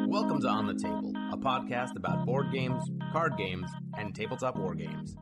Welcome to On the Table, a podcast about board games, card games, and tabletop war games.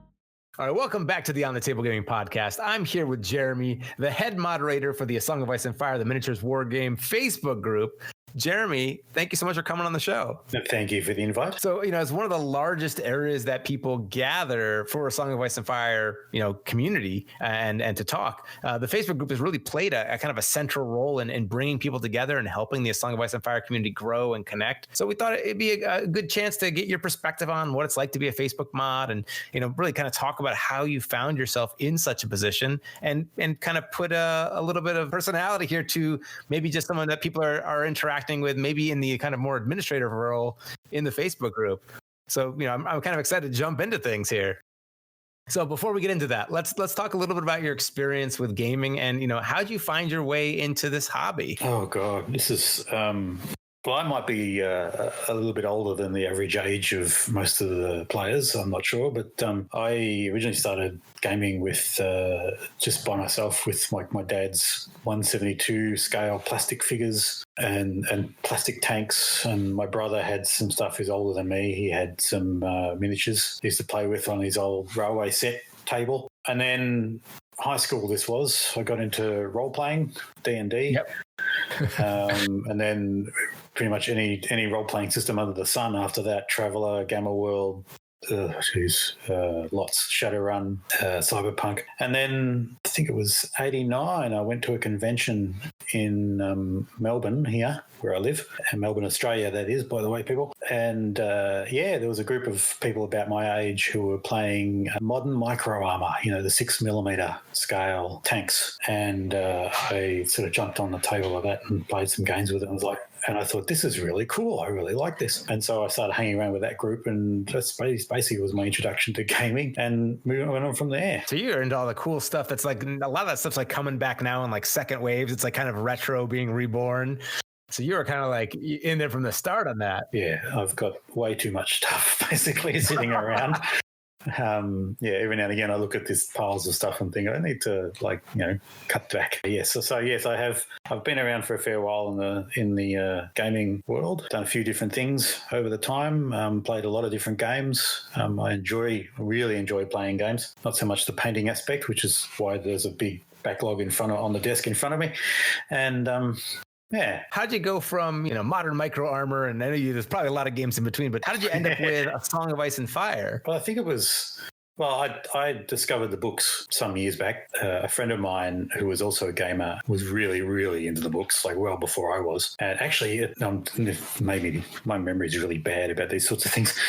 All right, welcome back to the On the Table Gaming Podcast. I'm here with Jeremy, the head moderator for the A Song of Ice and Fire, the Miniatures War Game Facebook group. Jeremy, thank you so much for coming on the show. Thank you for the invite. So, it's one of the largest areas that people gather for A Song of Ice and Fire, community and to talk. The Facebook group has really played a kind of a central role in bringing people together and helping the A Song of Ice and Fire community grow and connect. So we thought it'd be a good chance to get your perspective on what it's like to be a Facebook mod and, really kind of talk about how you found yourself in such a position and kind of put a little bit of personality here to maybe just someone that people are interacting with, maybe in the kind of more administrative role in the Facebook group. So, I'm kind of excited to jump into things here. So before we get into that, let's talk a little bit about your experience with gaming and, how'd you find your way into this hobby? Oh God, this is, well, I might be a little bit older than the average age of most of the players. I'm not sure, but I originally started gaming with just by myself with my dad's 1/72 scale plastic figures and plastic tanks. And my brother had some stuff. He's older than me. He had some miniatures he used to play with on his old railway set table. And then high school, I got into role playing, D&D. Yep. And then pretty much any role-playing system under the sun after that, Traveller, Gamma World, lots, Shadowrun, Cyberpunk. And then I think it was 89, I went to a convention in Melbourne here, where I live, in Melbourne, Australia, that is, by the way, people. And there was a group of people about my age who were playing modern micro armor, the 6mm scale tanks. And I sort of jumped on the table of that and played some games with it. And I thought, this is really cool. I really like this. And so I started hanging around with that group, and that's basically was my introduction to gaming, and went on from there. So you're into all the cool stuff that's like, a lot of that stuff's like coming back now in like second waves. It's like kind of retro being reborn. So you were kind of like in there from the start on that. Yeah, I've got way too much stuff basically sitting around. Every now and again I look at these piles of stuff and think I need to cut back. Yes, I've been around for a fair while in the gaming world. Done a few different things over the time. Played a lot of different games. I really enjoy playing games. Not so much the painting aspect, which is why there's a big backlog on the desk in front of me. And yeah. How'd you go from, modern micro armor, and I know there's probably a lot of games in between, but how did you end up with A Song of Ice and Fire? Well, I think it was, I discovered the books some years back. A friend of mine who was also a gamer was really, really into the books, like well before I was. And actually, maybe my memory is really bad about these sorts of things.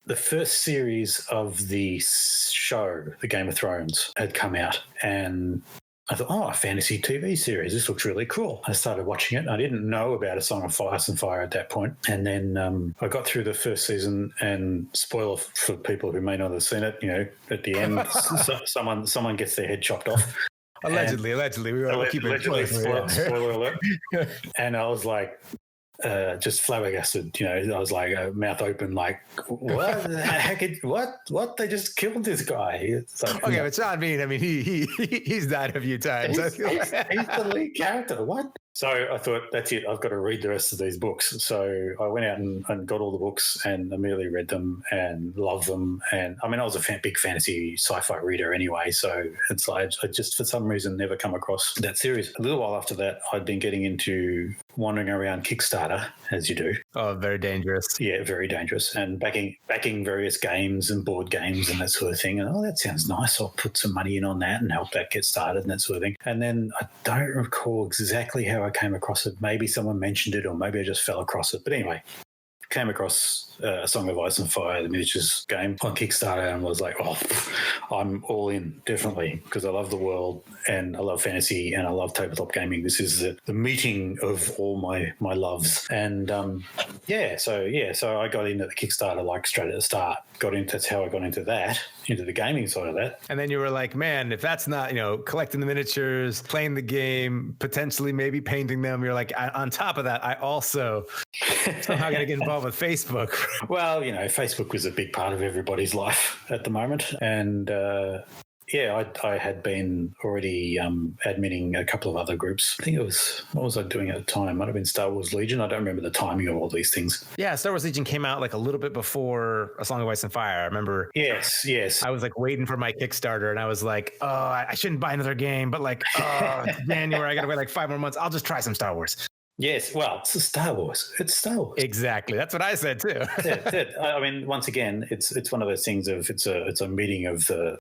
The first series of the show, The Game of Thrones, had come out, and I thought, a fantasy TV series. This looks really cool. I started watching it. I didn't know about A Song of Ice and Fire at that point. And then I got through the first season, and spoiler for people who may not have seen it, at the end, someone gets their head chopped off. Allegedly. We were keeping it spoiler alert. And I was like, just flabbergasted, I was like, mouth open, like, what the heck? What? They just killed this guy. Like, okay, but Sean Bean, I mean, he's died a few times. He's the lead character. What? So I thought, that's it. I've got to read the rest of these books. So I went out and got all the books and immediately read them and loved them. And I mean, I was a big fantasy sci-fi reader anyway. So it's like I just, for some reason, never come across that series. A little while after that, I'd been getting into wandering around Kickstarter, as you do. Oh, very dangerous. Yeah, very dangerous. And backing various games and board games and that sort of thing. And, that sounds nice. I'll put some money in on that and help that get started and that sort of thing. And then I don't recall exactly how I came across it. Maybe someone mentioned it, or maybe I just fell across it. But anyway, came across A Song of Ice and Fire, the miniatures game, on Kickstarter, and was like, I'm all in, definitely, because I love the world and I love fantasy and I love tabletop gaming. This is the meeting of all my loves. And so I got into the Kickstarter like straight at the start. That's how I got into the gaming side of that. And then you were like, man, if that's not, collecting the miniatures, playing the game, potentially maybe painting them, you're like, on top of that, I also somehow got to get involved with Facebook. Well, Facebook was a big part of everybody's life at the moment. And I had been already adminning a couple of other groups. I think it was, what was I doing at the time? Might have been Star Wars Legion. I don't remember the timing of all these things. Yeah, Star Wars Legion came out like a little bit before A Song of Ice and Fire. I remember. Yes. I was like waiting for my Kickstarter, and I was like, oh, I shouldn't buy another game, but like, it's January, I got to wait like 5 more months. I'll just try some Star Wars. Yes, well, it's Star Wars. It's Star Wars. Exactly. That's what I said too. That's it. I mean, once again, it's one of those things of it's a meeting of the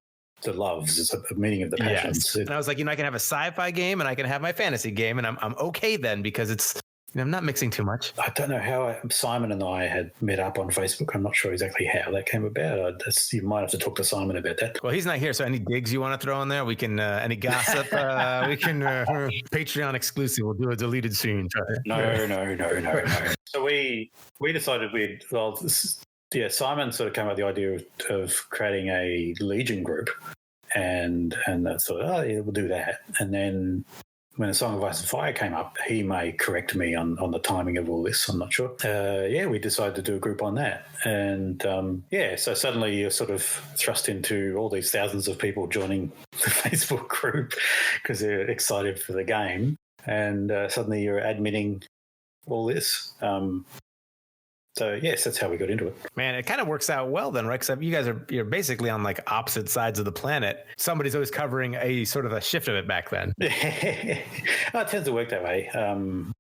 loves. It's a meeting of the passions. Yes. And I was like, I can have a sci-fi game and I can have my fantasy game, and I'm okay then, because it's, I'm not mixing too much. I don't know how Simon and I had met up on Facebook. I'm not sure exactly how that came about. You might have to talk to Simon about that. Well, he's not here, so any digs you want to throw in there, we can. Any gossip, we can. Patreon exclusive. We'll do a deleted scene. No. So we decided Simon sort of came up with the idea of creating a Legion group, and I thought, we'll do that. And then when A Song of Ice and Fire came up, he may correct me on the timing of all this. I'm not sure. We decided to do a group on that. And so suddenly you're sort of thrust into all these thousands of people joining the Facebook group because they're excited for the game. And suddenly you're admitting all this. So yes, that's how we got into it. Man, it kind of works out well then, right? Because you guys you're basically on like opposite sides of the planet. Somebody's always covering a sort of a shift of it back then. It tends to work that way.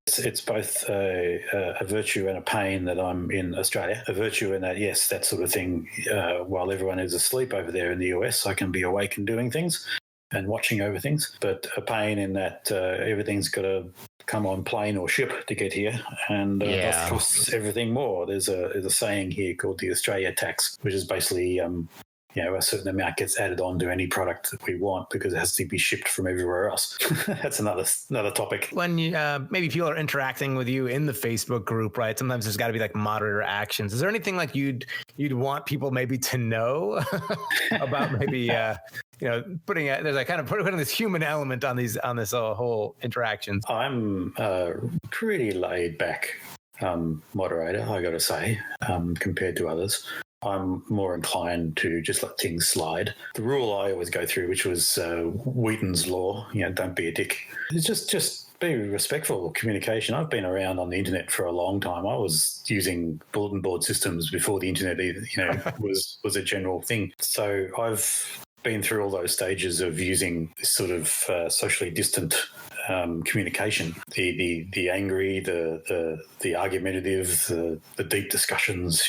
It's both a virtue and a pain that I'm in Australia. A virtue in that, yes, that sort of thing. While everyone is asleep over there in the US, I can be awake and doing things and watching over things. But a pain in that everything's got to come on plane or ship to get here, and that costs everything more. There's a saying here called the Australia tax, which is basically a certain amount gets added on to any product that we want because it has to be shipped from everywhere else. That's another topic. When you, maybe people are interacting with you in the Facebook group, right? Sometimes there's got to be like moderator actions. Is there anything like you'd want people maybe to know about maybe putting this human element on this whole interaction? I'm pretty laid back moderator, I got to say, compared to others. I'm more inclined to just let things slide. The rule I always go through, which was Wheaton's law, don't be a dick. It's just be respectful of communication. I've been around on the internet for a long time. I was using bulletin board systems before the internet was a general thing. So I've been through all those stages of using this sort of socially distant communication, the angry, the argumentative, the deep discussions.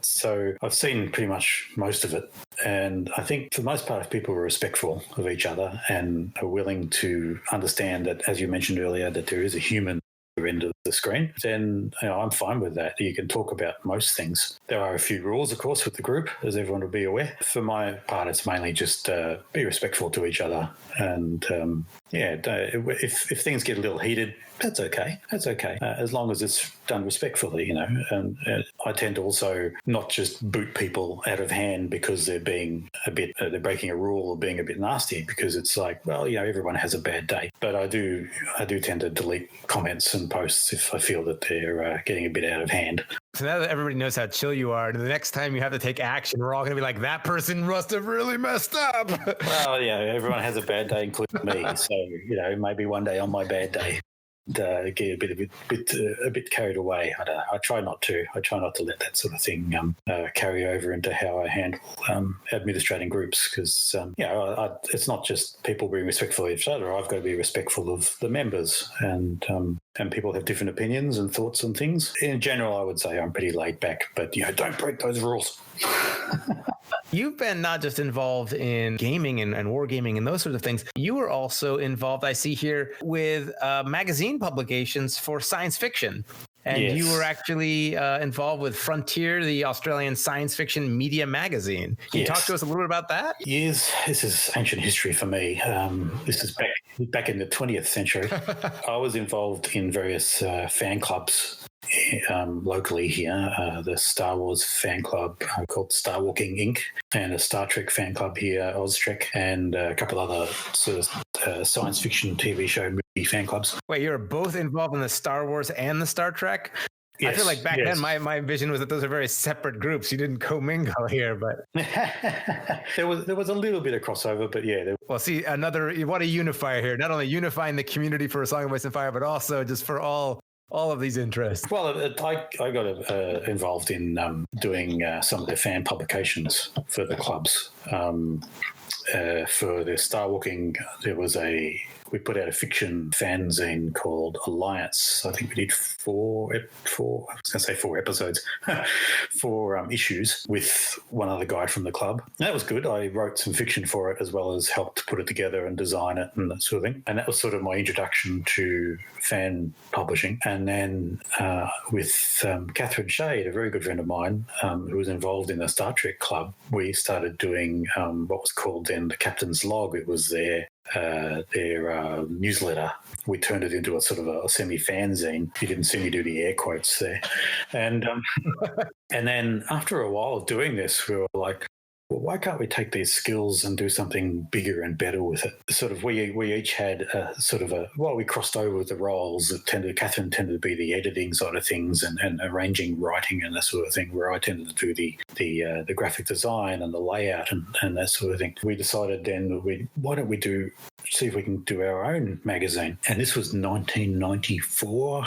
So I've seen pretty much most of it, and I think for the most part, if people are respectful of each other and are willing to understand that, as you mentioned earlier, that there is a human end of the screen, then I'm fine with that. You can talk about most things. There are a few rules, of course, with the group, as everyone will be aware. For my part, it's mainly just be respectful to each other, and if things get a little heated, that's okay. That's okay, as long as it's done respectfully, And I tend to also not just boot people out of hand because they're being they're breaking a rule or being a bit nasty, because it's like, well, everyone has a bad day. But I do tend to delete comments and posts if I feel that they're getting a bit out of hand. So now that everybody knows how chill you are, the next time you have to take action, we're all going to be like, that person must have really messed up. Well, everyone has a bad day, including me. So, maybe one day on my bad day, get a bit carried away. I don't know. I try not to let that sort of thing carry over into how I handle administrating groups, because it's not just people being respectful of each other. I've got to be respectful of the members, and people have different opinions and thoughts on things. In general, I would say I'm pretty laid back, but don't break those rules. You've been not just involved in gaming and wargaming and those sorts of things. You were also involved, I see here, with magazine publications for science fiction. And yes. You were actually involved with Frontier, the Australian science fiction media magazine. Can you talk to us a little bit about that? Yes, this is ancient history for me. This is back in the 20th century. I was involved in various fan clubs locally here, the Star Wars fan club called Star Walking Inc., and a Star Trek fan club here, Austrek, and a couple other sort of science fiction TV show movie fan clubs. Wait, you're both involved in the Star Wars and the Star Trek? I feel like back then my vision was that those are very separate groups. You didn't commingle here, but there was a little bit of crossover, but yeah. Well, see, what a unifier here. Not only unifying the community for A Song of Ice and Fire, but also just for all of these interests. Well, I got involved in doing some of the fan publications for the clubs. For the Star Walking, we put out a fiction fanzine called Alliance. I think we did four episodes, four issues with one other guy from the club. And that was good. I wrote some fiction for it as well as helped put it together and design it and that sort of thing. And that was sort of my introduction to fan publishing. And then with Catherine Shade, a very good friend of mine who was involved in the Star Trek club, we started doing what was called then the Captain's Log. It was their newsletter. We turned it into a sort of a semi-fanzine. You didn't see me do the air quotes there. And and then after a while of doing this, we were like, well, why can't we take these skills and do something bigger and better with it? Sort of we each had we crossed over the roles. Catherine tended to be the editing side of things and arranging, writing and that sort of thing, where I tended to do the graphic design and the layout and that sort of thing. We decided then, why don't we see if we can do our own magazine? And this was 1995.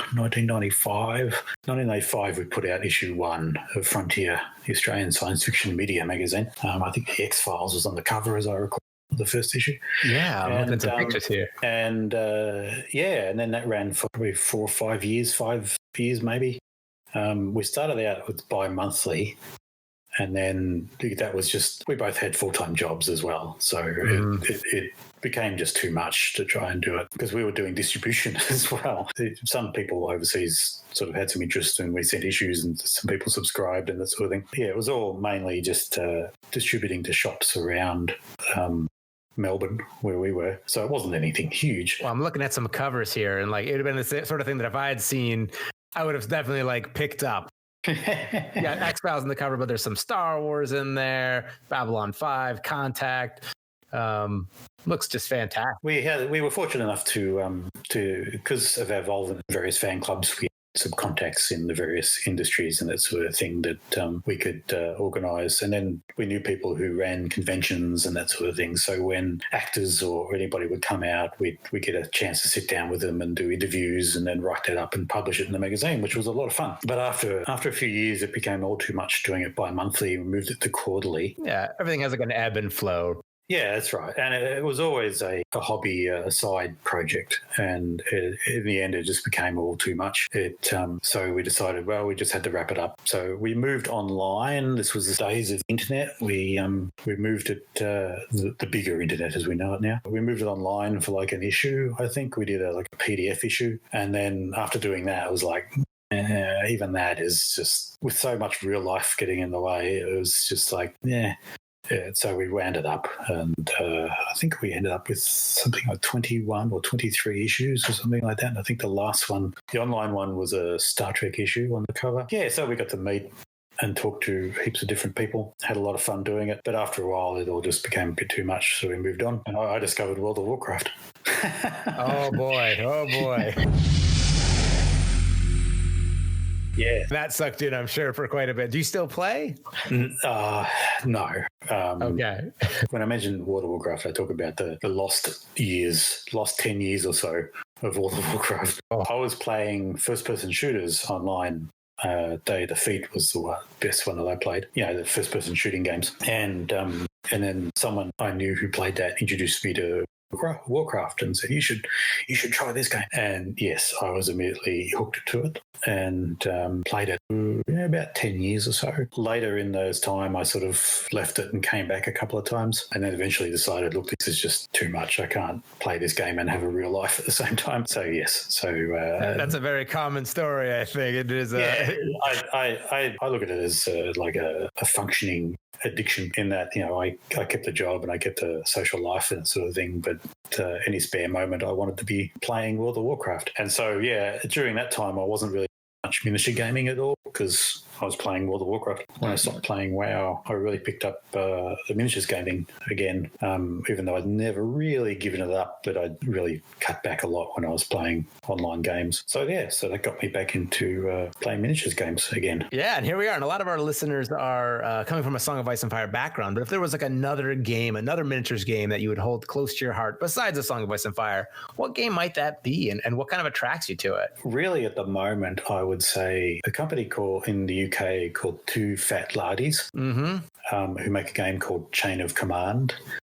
1995, we put out issue 1 of Frontier, the Australian science fiction media magazine. I think the X-Files was on the cover, as I recall, the first issue. Yeah, I'm looking at some pictures here. And and then that ran for probably 5 years maybe. We started out with bi-monthly, and then that was just, we both had full-time jobs as well. So it became just too much to try and do it, because we were doing distribution as well. Some people overseas sort of had some interest, and we sent issues and some people subscribed and that sort of thing. Yeah, it was all mainly just distributing to shops around Melbourne, where we were. So it wasn't anything huge. Well, I'm looking at some covers here, and like it would have been the sort of thing that if I had seen, I would have definitely picked up. Yeah, X-Files in the cover, but there's some Star Wars in there, Babylon 5, Contact. Looks just fantastic. We were fortunate enough to because of our involvement in various fan clubs, we had some contacts in the various industries and that sort of thing that we could organise. And then we knew people who ran conventions and that sort of thing. So when actors or anybody would come out, we'd get a chance to sit down with them and do interviews and then write that up and publish it in the magazine, which was a lot of fun. But after a few years, it became all too much doing it bi-monthly. We moved it to quarterly. Yeah, everything has an ebb and flow. Yeah, that's right. And it was always a hobby, a side project. And in the end, it just became all too much. So we decided, well, we just had to wrap it up. So we moved online. This was the days of the internet. We moved it, the bigger internet as we know it now. We moved it online for an issue. I think we did a PDF issue. And then after doing that, it was even that is just, with so much real life getting in the way, it was just Yeah, so we wound it up, and I think we ended up with something like 21 or 23 issues or something like that. And I think the last one, the online one, was a Star Trek issue on the cover. Yeah, so we got to meet and talk to heaps of different people. Had a lot of fun doing it. But after a while, it all just became a bit too much, so we moved on. And I discovered World of Warcraft. Oh, boy. Yeah. That sucked in, I'm sure, for quite a bit. Do you still play? No. Okay. When I mentioned World of Warcraft, I talk about the lost 10 years or so of World of Warcraft. I was playing first-person shooters online. Day of Defeat was the best one that I played. The first-person shooting games. And then someone I knew who played that introduced me to Warcraft and said, you should try this game. And yes, I was immediately hooked to it and played it about 10 years or so. Later in those time, I sort of left it and came back a couple of times, and then eventually decided, look, this is just too much. I can't play this game and have a real life at the same time. So yes, that's a very common story. I think it is. I look at it as a functioning addiction, in that I kept a job and I kept a social life and that sort of thing, but any spare moment I wanted to be playing World of Warcraft. And so during that time I wasn't really much miniature gaming at all, because I was playing World of Warcraft. When I stopped playing WoW, I really picked up the miniatures gaming again, even though I'd never really given it up, but I'd really cut back a lot when I was playing online games. So that got me back into playing miniatures games again. Yeah, and here we are. And a lot of our listeners are coming from a Song of Ice and Fire background. But if there was like another game, another miniatures game that you would hold close to your heart besides a Song of Ice and Fire, what game might that be, and what kind of attracts you to it? Really, at the moment, I would say a company in the UK called Two Fat Lardies, who make a game called Chain of Command.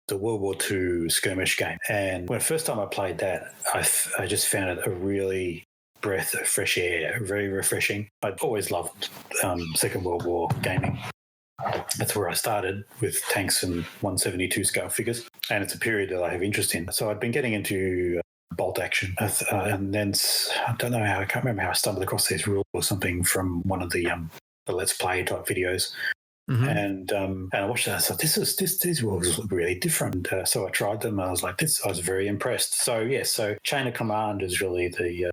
The World War II skirmish game. And when the first time I played that, I just found it a really breath of fresh air, very refreshing. I'd always loved Second World War gaming. That's where I started with tanks and 172 scale figures. And it's a period that I have interest in. So I'd been getting into bolt action. And then I can't remember how I stumbled across these rules or something from one of the Let's Play type videos. And I watched that. I thought, these rules look really different. So I tried them. And I was like, I was very impressed. So so Chain of Command is really the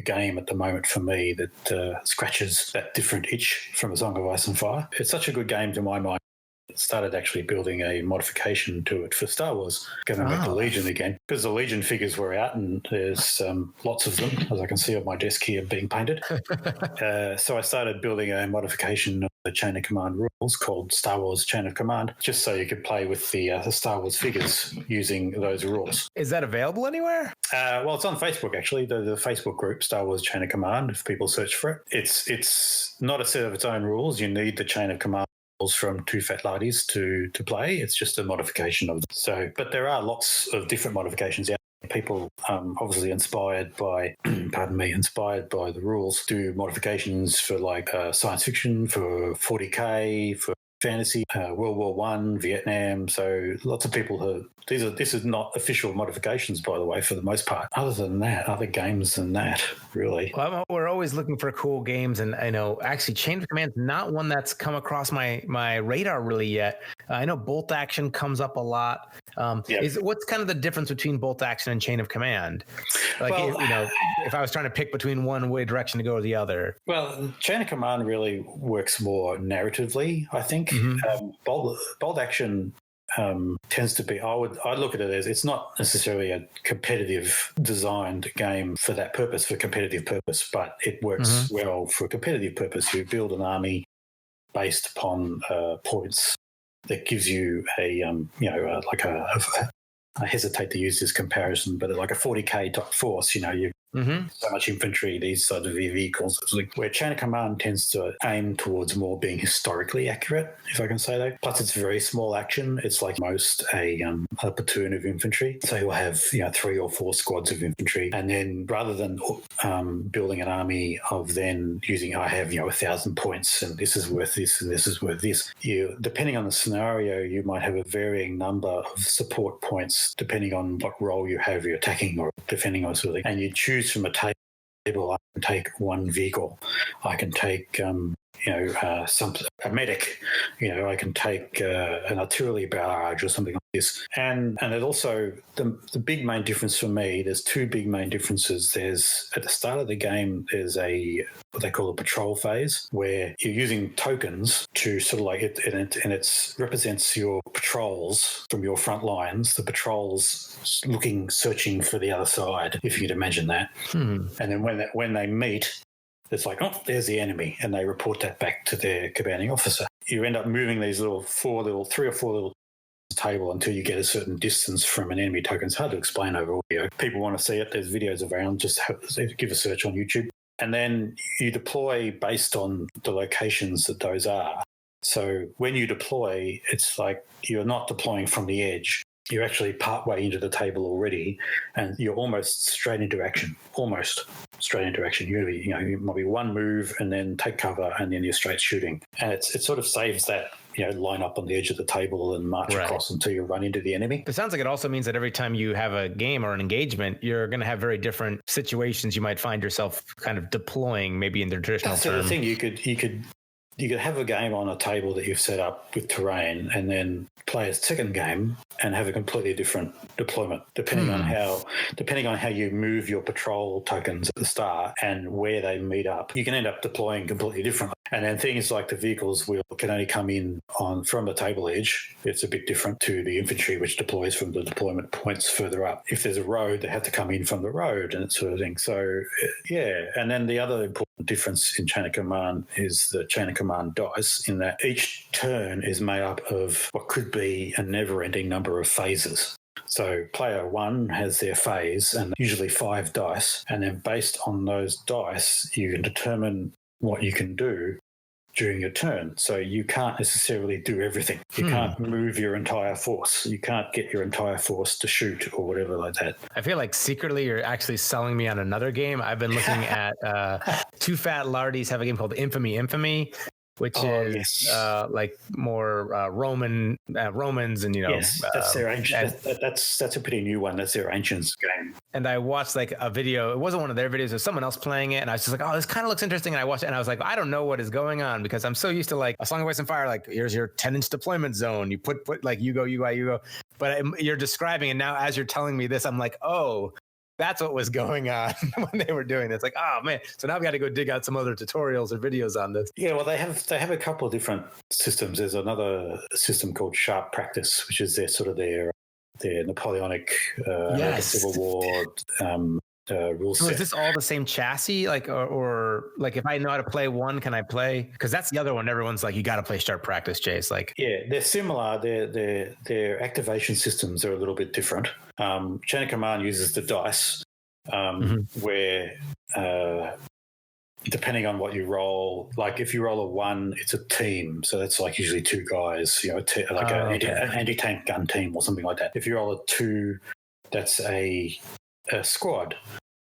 game at the moment for me that scratches that different itch from A Song of Ice and Fire. It's such a good game to my mind. Started actually building a modification to it for Star Wars, going back to Legion again, because the Legion figures were out and there's lots of them, as I can see on my desk here, being painted. So I started building a modification of the Chain of Command rules called Star Wars Chain of Command, just so you could play with the Star Wars figures using those rules. Is that available anywhere? Well, it's on Facebook, actually, the Facebook group, Star Wars Chain of Command, if people search for it. It's not a set of its own rules. You need the Chain of Command from Two Fat Lardies to play. It's just a modification of them. So, but there are lots of different modifications out there. People obviously inspired by the rules, do modifications for like science fiction, for 40K, for fantasy, World War One, Vietnam. So lots of people this is not official modifications, by the way, for the most part. Other than that, other games than that, really. Well, we're always looking for cool games, and I know actually Chain of Command is not one that's come across my radar really yet. I know bolt action comes up a lot. What's kind of the difference between bolt action and Chain of Command? Like, if I was trying to pick between one way direction to go or the other. Well, Chain of Command really works more narratively, I think. Bolt action tends to be, I'd look at it as it's not necessarily a competitive designed game for that purpose, for competitive purpose, but it works well for competitive purpose. You build an army based upon points that gives you I hesitate to use this comparison, but like a 40K type force, you so much infantry, these sort of vehicles. Where Chain of Command tends to aim towards more being historically accurate, if I can say that. Plus, it's very small action. It's like most a platoon of infantry. So you'll have 3 or 4 squads of infantry, and then rather than building an army of then using I have 1,000 points and this is worth this and this is worth this. Depending on the scenario, you might have a varying number of support points depending on what role you have, you're attacking or defending or something, and you choose from a table. I can take one vehicle. I can take a medic. I can take an artillery barrage or something like this. And it also the big main difference for me. There's 2 big main differences. There's at the start of the game. There's what they call a patrol phase, where you're using tokens to sort of like it, and it represents your patrols from your front lines. The patrols searching for the other side, if you could imagine that. And then when they meet, it's like, oh, there's the enemy, and they report that back to their commanding officer. You end up moving these 3 or 4 little table until you get a certain distance from an enemy token. It's hard to explain over audio. People want to see it. There's videos around. Just give a search on YouTube. And then you deploy based on the locations that those are. So when you deploy, it's like you're not deploying from the edge. You're actually partway into the table already, and you're almost straight into action. Almost straight into action. You might be one move and then take cover, and then you're straight shooting. And it sort of saves that line up on the edge of the table and march across until you run into the enemy. It sounds like it also means that every time you have a game or an engagement, you're going to have very different situations you might find yourself kind of deploying, maybe in the traditional term. The thing you could you could have a game on a table that you've set up with terrain, and then play a second game and have a completely different deployment, depending on how you move your patrol tokens at the start and where they meet up. You can end up deploying completely differently. And then things like the vehicles can only come in from the table edge. It's a bit different to the infantry, which deploys from the deployment points further up. If there's a road, they have to come in from the road and that sort of thing. So, yeah. And then the other important difference in Chain of Command is the Chain of Command dice, in that each turn is made up of what could be a never-ending number of phases. So player one has their phase and usually 5 dice, and then based on those dice, you can determine what you can do during your turn. So you can't necessarily do everything. You can't move your entire force. You can't get your entire force to shoot or whatever like that. I feel like secretly you're actually selling me on another game. I've been looking at Two Fat Lardies have a game called Infamy, which is like more Romans and, yes, that's their ancient. That's a pretty new one. That's their Ancients game. And I watched like a video. It wasn't one of their videos. It was someone else playing it, and I was just like, "Oh, this kind of looks interesting." And I watched it, and I was like, "I don't know what is going on," because I'm so used to like A Song of Ice and Fire. Like, here's your 10-inch deployment zone. You put like you go. But you're describing, and now as you're telling me this, I'm like, "Oh, that's what was going on when they were doing this." Like, oh man. So now we got to go dig out some other tutorials or videos on this. Yeah, well, they have a couple of different systems. There's another system called Sharp Practice, which is their Napoleonic Civil War rule set. So is this all the same chassis? Like, or like, if I know how to play one, can I play? Because that's the other one. Everyone's like, you got to play Sharp Practice, Chase. Like, yeah, they're similar. Their activation systems are a little bit different. Chain of Command uses the dice, where depending on what you roll, like if you roll a 1, it's a team. So that's like usually 2 guys, an anti-tank gun team or something like that. If you roll a 2, that's a squad,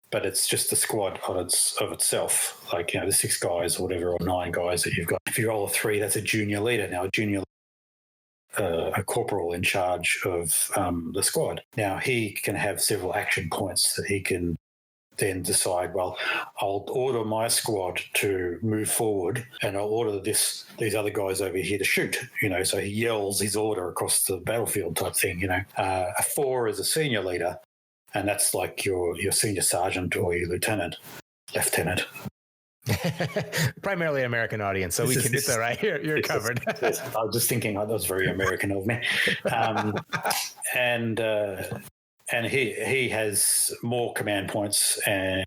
but it's just a squad of itself. Like, the 6 guys or whatever, or 9 guys that you've got. If you roll a 3, that's a junior leader. Now, a junior a corporal in charge of the squad. Now, he can have several action points that he can then decide, well, I'll order my squad to move forward and I'll order these other guys over here to shoot, so he yells his order across the battlefield type thing. A 4 is a senior leader, and that's like your senior sergeant or your lieutenant. Primarily American audience, so it's all right. You're covered. I was just thinking that was very American of me. And he has more command points, and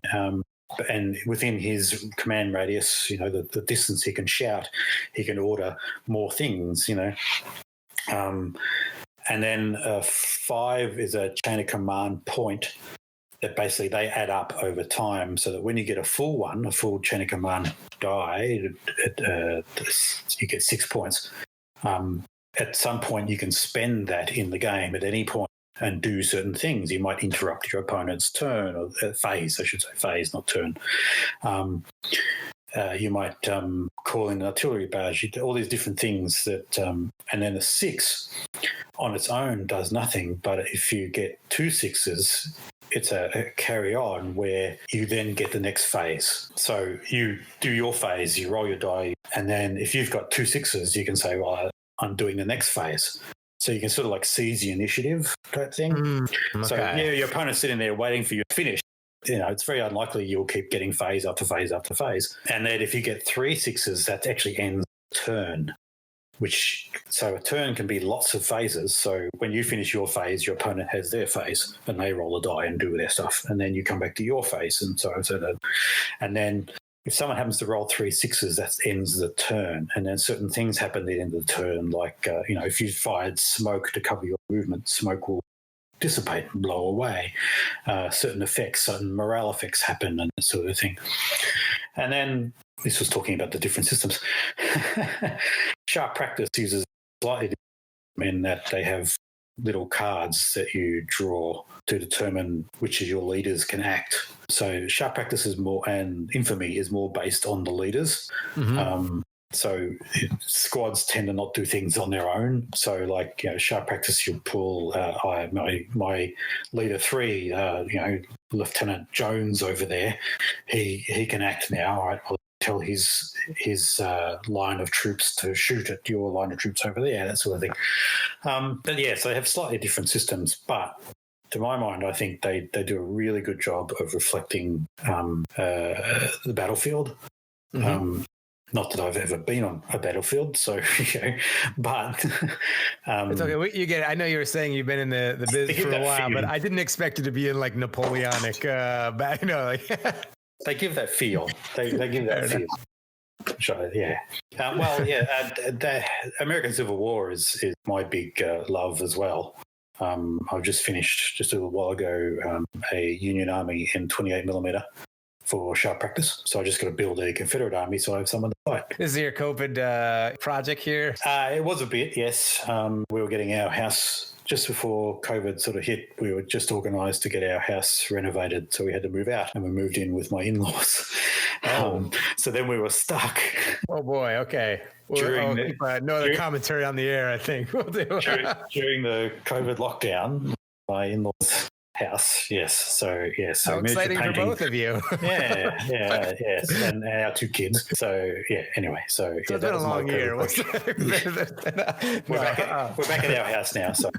within his command radius, the distance he can shout, he can order more things. And then 5 is a chain of command point that basically they add up over time, so that when you get a full chain of command die, you get 6 points. At some point, you can spend that in the game at any point and do certain things. You might interrupt your opponent's turn, or phase, I should say, phase, not turn. You might call in an artillery barrage, all these different things that, and then the 6 on its own does nothing. But if you get 2 6s, it's a carry on where you then get the next phase. So you do your phase, you roll your die, and then if you've got 2 6s, you can say, well, I'm doing the next phase. So you can sort of like seize the initiative type thing. Okay. So your opponent's sitting there waiting for you to finish. It's very unlikely you'll keep getting phase after phase after phase. And then if you get 3 6s, that actually ends the turn. So a turn can be lots of phases. So when you finish your phase, your opponent has their phase, and they roll a die and do their stuff. And then you come back to your phase, and so on. And then if someone happens to roll 3 6s, that ends the turn. And then certain things happen at the end of the turn, like, if you fired smoke to cover your movement, smoke will dissipate and blow away. Certain effects, certain morale effects happen, and that sort of thing. And then this was talking about the different systems. Sharp Practice uses slightly different in that they have little cards that you draw to determine which of your leaders can act. So Sharp Practice is more, and Infamy is more based on the leaders. So squads tend to not do things on their own. So like, Sharp Practice, you'll pull my leader 3, Lieutenant Jones over there. He can act now. All right, I'll tell his line of troops to shoot at your line of troops over there, that sort of thing. But yeah, so they have slightly different systems, but to my mind, I think they do a really good job of reflecting the battlefield. Not that I've ever been on a battlefield, so but it's okay. You get it. I know you were saying you've been in the biz for a while, but I didn't expect you to be in like Napoleonic. They give that feel. They give that feel. Sure, yeah. The American Civil War is my big love as well. I've just finished just a little while ago a Union Army in 28mm for sharp practice. So I just got to build a Confederate army so I have someone to fight. This is your COVID project here? It was a bit, yes. We were getting our house just before COVID sort of hit. We were just organised to get our house renovated, so we had to move out, and we moved in with my in-laws. So then we were stuck. Oh boy, okay. No other commentary on the air, I think. We'll do. During the COVID lockdown, my in-laws house, yes. So yes, how exciting for both of you. yes, and our two kids. So yeah. Anyway, so it's been a long year. We're back at our house now. So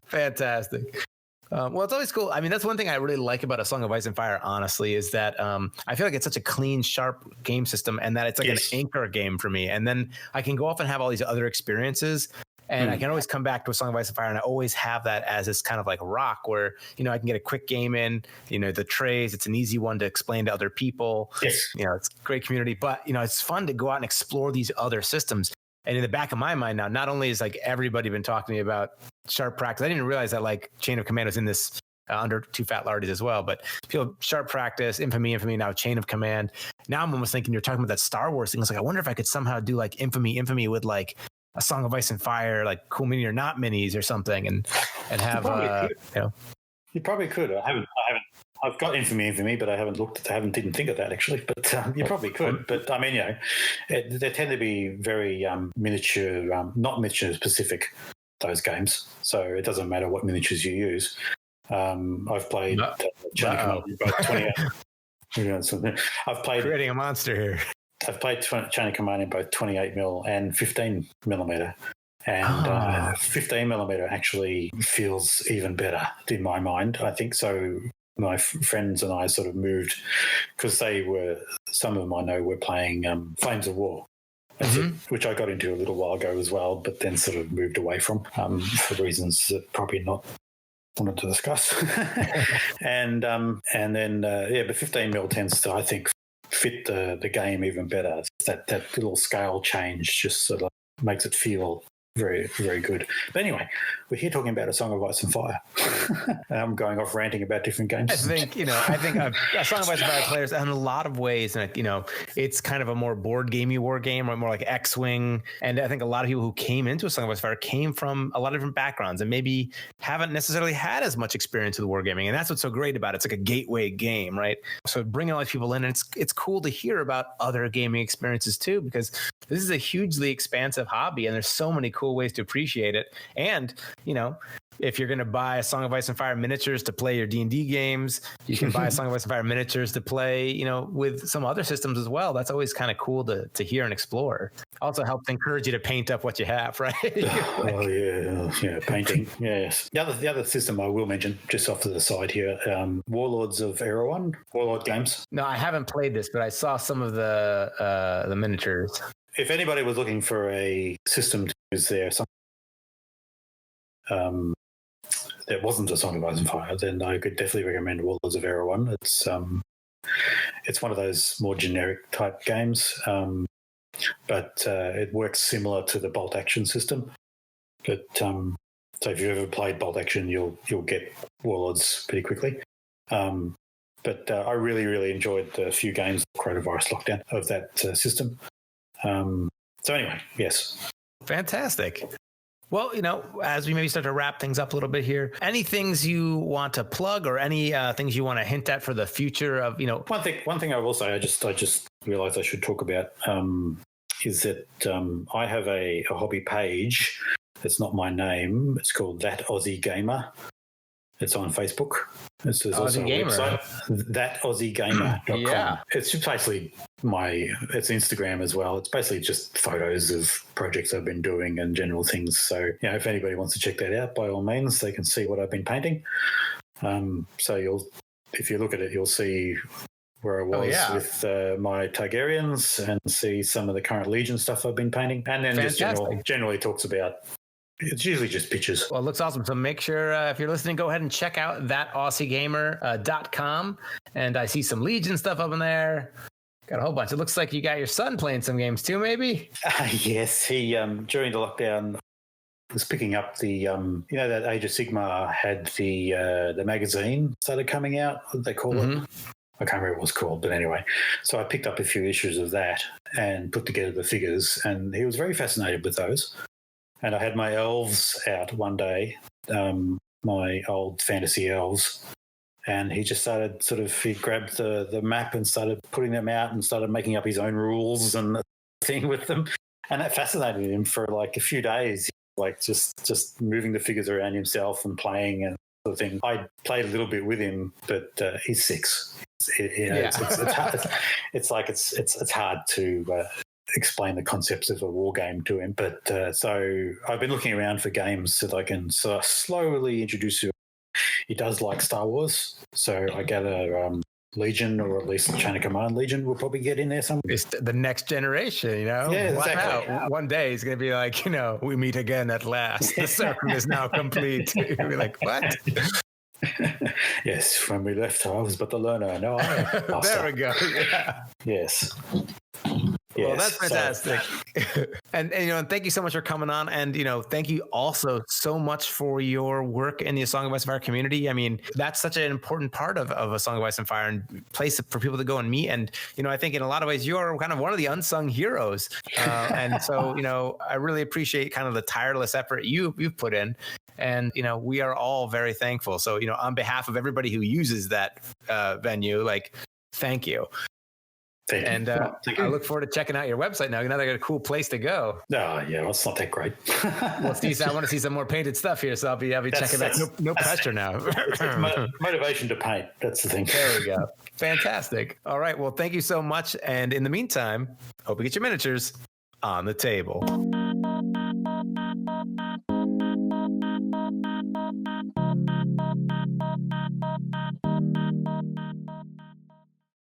fantastic. Well, it's always cool. I mean, that's one thing I really like about A Song of Ice and Fire, honestly, is that I feel like it's such a clean, sharp game system, and that it's like an anchor game for me. And then I can go off and have all these other experiences. And I can always come back to A Song of Ice and Fire, and I always have that as this kind of like rock where, I can get a quick game in, the trays. It's an easy one to explain to other people. Yes. It's great community, but, it's fun to go out and explore these other systems. And in the back of my mind now, not only is like everybody been talking to me about sharp practice, I didn't realize that like Chain of Command was in this under Two Fat Lardies as well, but people, sharp practice, infamy, now Chain of Command. Now I'm almost thinking you're talking about that Star Wars thing. It's like, I wonder if I could somehow do like infamy with like A Song of Ice and Fire, like cool mini or not minis or something, and have you probably could. I've got infamy, but I didn't think of that actually. But you probably could. But I mean, they tend to be very miniature, not miniature specific, those games. So it doesn't matter what miniatures you use. I've played Chain of Command in both 20. I've played creating a monster here. I've played Chain of Command in both 28mm and 15mm. And 15mm actually feels even better in my mind, I think. So my friends and I sort of moved because some of them I know were playing Flames of War, which I got into a little while ago as well, but then sort of moved away from for reasons that probably not wanted to discuss. and then but 15mm tends to, I think, fit the game even better. That little scale change just sort of makes it feel very, very good. But anyway, we're here talking about A Song of Ice and Fire. I'm going off ranting about different games. I think A Song of Ice and Fire players in a lot of ways, and it's kind of a more board gamey war game, or more like X-Wing. And I think a lot of people who came into A Song of Ice and Fire came from a lot of different backgrounds and maybe haven't necessarily had as much experience with wargaming. And that's what's so great about it. It's like a gateway game, right? So bringing all these people in, and it's cool to hear about other gaming experiences too, because this is a hugely expansive hobby, and there's so many cool ways to appreciate it. And if you're going to buy A Song of Ice and Fire miniatures to play your D&D games, you can buy A Song of Ice and Fire miniatures to play, with some other systems as well. That's always kind of cool to hear and explore. Also helps encourage you to paint up what you have, right? Oh yeah, painting. Yes. The other system I will mention, just off to the side here, Warlords of Erewhon, Warlord games. No, I haven't played this, but I saw some of the miniatures. If anybody was looking for a system to use there, that wasn't A Song of Ice and Fire, then I could definitely recommend Warlords of Erewhon. It's one of those more generic type games, but it works similar to the bolt action system. But so if you've ever played bolt action, you'll get Warlords pretty quickly. But I really, really enjoyed the few games coronavirus lockdown of that system. So anyway, yes. Fantastic. Well, as we maybe start to wrap things up a little bit here, any things you want to plug, or any things you want to hint at for the future of, One thing I will say, I just realized I should talk about, is that I have a hobby page. It's not my name. It's called That Aussie Gamer. It's on Facebook. There's also a website, thataussiegamer.com. Yeah. It's just basically it's Instagram as well. It's basically just photos of projects I've been doing and general things. So, if anybody wants to check that out, by all means, they can see what I've been painting. So if you look at it, you'll see where I was with my Targaryens and see some of the current Legion stuff I've been painting. And then just generally talks about, it's usually just pictures. Well, it looks awesome. So make sure if you're listening, go ahead and check out thatAussieGamer.com. And I see some Legion stuff up in there. Got a whole bunch. It looks like you got your son playing some games too, maybe? Yes. He, during the lockdown, was picking up the, that Age of Sigmar had the magazine started coming out, what they call it. I can't remember what it was called, but anyway. So I picked up a few issues of that and put together the figures, and he was very fascinated with those. And I had my elves out one day, my old fantasy elves, and he just started he grabbed the map and started putting them out and started making up his own rules and the thing with them. And that fascinated him for like a few days, like just moving the figures around himself and playing and sort of thing. I played a little bit with him, but he's 6. It's hard. It's hard to explain the concepts of a war game to him. But so I've been looking around for games that I can slowly introduce him. He does like Star Wars, so I gather Legion, or at least Chain of Command Legion, will probably get in there somewhere. It's the next generation, Yeah, exactly. One day he's going to be like, we meet again at last. The circle is now complete. You'll be like, what? Yes, when we left, I was but the learner. No, there we go. Yeah. Yes. Well, that's fantastic. And thank you so much for coming on. And, thank you also so much for your work in the Song of Ice and Fire community. I mean, that's such an important part of a Song of Ice and Fire and place for people to go and meet. And, I think in a lot of ways, you're kind of one of the unsung heroes. And so, I really appreciate kind of the tireless effort you've put in. And, we are all very thankful. So, on behalf of everybody who uses that venue, thank you. And I look forward to checking out your website now. Now they got a cool place to go. Oh, yeah, well, it's not that great. Well, Steve, I want to see some more painted stuff here, so I'll be checking that. No pressure now. Motivation to paint. That's the thing. There we go. Fantastic. All right. Well, thank you so much. And in the meantime, hope you get your miniatures on the table.